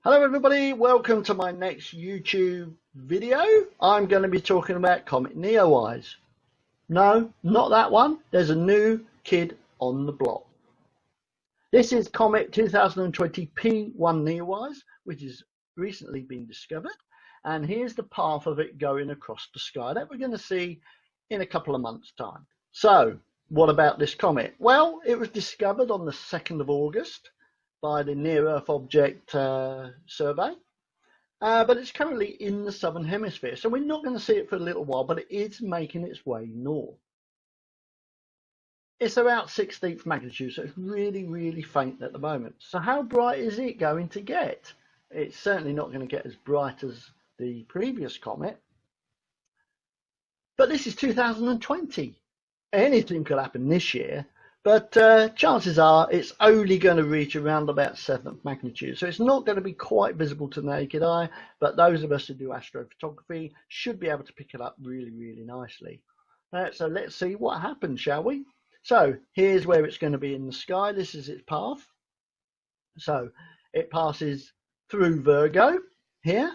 Hello everybody, welcome to my next YouTube video. I'm going to be talking about Comet NEOWISE. No, not that one. There's a new kid on the block. This is Comet 2020 P1 NEOWISE, which has recently been discovered. And here's the path of it going across the sky that we're going to see in a couple of months' time. So, what about this comet? Well, it was discovered on the 2nd of August. By the Near Earth Object Survey, but it's currently in the southern hemisphere, so we're not going to see it for a little while, but it is making its way north. It's about 16th magnitude, so it's really faint at the moment. So how bright is it going to get? It's certainly not going to get as bright as the previous comet, but this is 2020. Anything could happen this year. But chances are it's only going to reach around about 7th magnitude. So it's not going to be quite visible to the naked eye, but those of us who do astrophotography should be able to pick it up really nicely. So let's see what happens, shall we? So here's where it's going to be in the sky. This is its path. So it passes through Virgo here.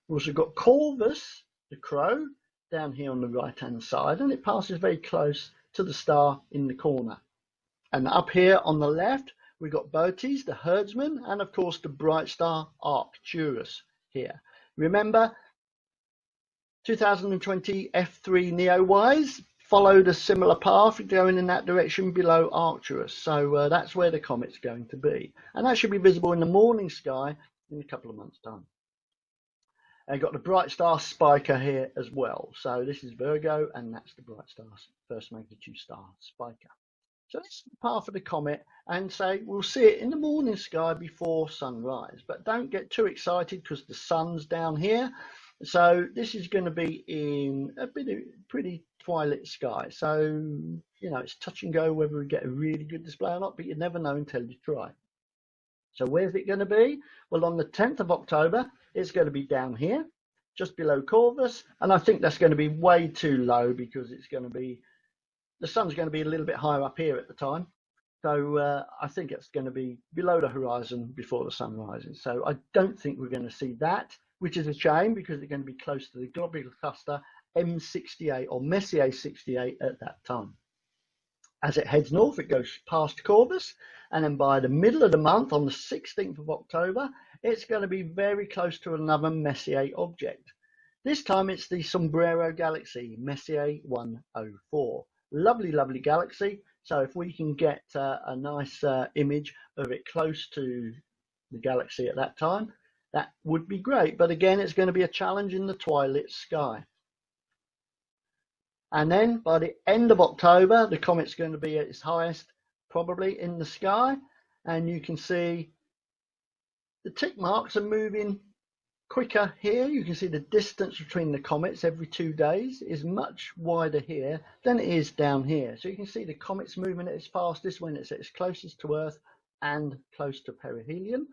We've also got Corvus, the crow, down here on the right-hand side, and it passes very close to the star in the corner. And up here on the left we've got Bootes, the herdsman, and of course the bright star Arcturus here. Remember, 2020 F3 NEOWISE followed a similar path going in that direction below Arcturus, so that's where the comet's going to be, and that should be visible in the morning sky in a couple of months' time. And got the bright star Spica here as well. So this is Virgo, and that's the bright star first magnitude star Spica. So this is the path of the comet, and say we'll see it in the morning sky before sunrise. But don't get too excited because the sun's down here. So this is going to be in a bit of pretty twilight sky. So you know, it's touch and go whether we get a really good display or not, but you never know until you try. So where's it going to be? Well, on the 10th of October, it's going to be down here, just below Corvus. And I think that's going to be way too low because it's going to be, the sun's going to be a little bit higher up here at the time. So I think it's going to be below the horizon before the sun rises. So I don't think we're going to see that, which is a shame because it's going to be close to the globular cluster M68 or Messier 68 at that time. As it heads north, it goes past Corvus, and then by the middle of the month, on the 16th of October, it's going to be very close to another Messier object. This time it's the Sombrero Galaxy, Messier 104. Lovely galaxy. So if we can get a nice image of it close to the galaxy at that time, that would be great. But again, it's going to be a challenge in the twilight sky. And then by the end of October, the comet's going to be at its highest, probably in the sky. And you can see the tick marks are moving quicker here. You can see the distance between the comets every 2 days is much wider here than it is down here. So you can see the comet's moving at its fastest when it's at its closest to Earth and close to perihelion.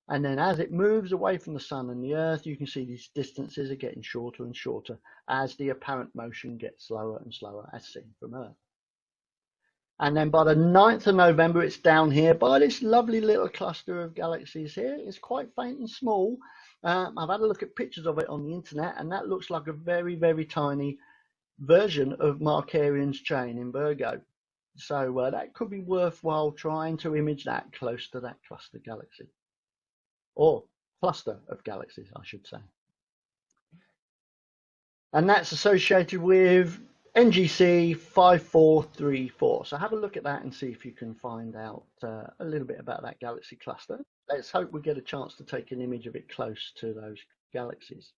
And then as it moves away from the sun and the earth, you can see these distances are getting shorter and shorter as the apparent motion gets slower and slower as seen from Earth. And then by the 9th of November, it's down here by this lovely little cluster of galaxies here. It's quite faint and small. I've had a look at pictures of it on the internet, and that looks like a very tiny version of Markarian's chain in Virgo. So that could be worthwhile trying to image that close to that cluster galaxy. Or cluster of galaxies, I should say. And that's associated with NGC 5434. So have a look at that and see if you can find out a little bit about that galaxy cluster. Let's hope we get a chance to take an image of it close to those galaxies.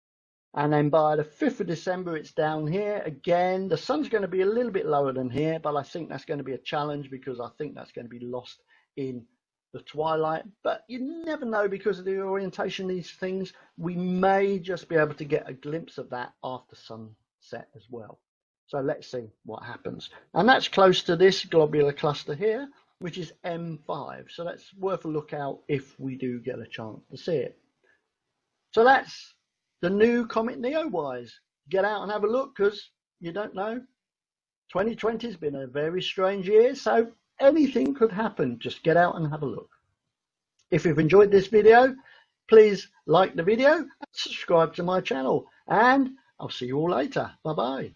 And then by the 5th of December, it's down here again. The sun's going to be a little bit lower than here, but I think that's going to be a challenge because I think that's going to be lost in the twilight. But you never know because of the orientation of these things. We may just be able to get a glimpse of that after sunset as well. So let's see what happens. And that's close to this globular cluster here, which is M5. So that's worth a look out if we do get a chance to see it. So that's the new Comet NEOWISE. Get out and have a look because you don't know. 2020 has been a very strange year, so anything could happen. Just get out and have a look. If you've enjoyed this video, Please like the video and subscribe to my channel, and I'll see you all later. Bye bye.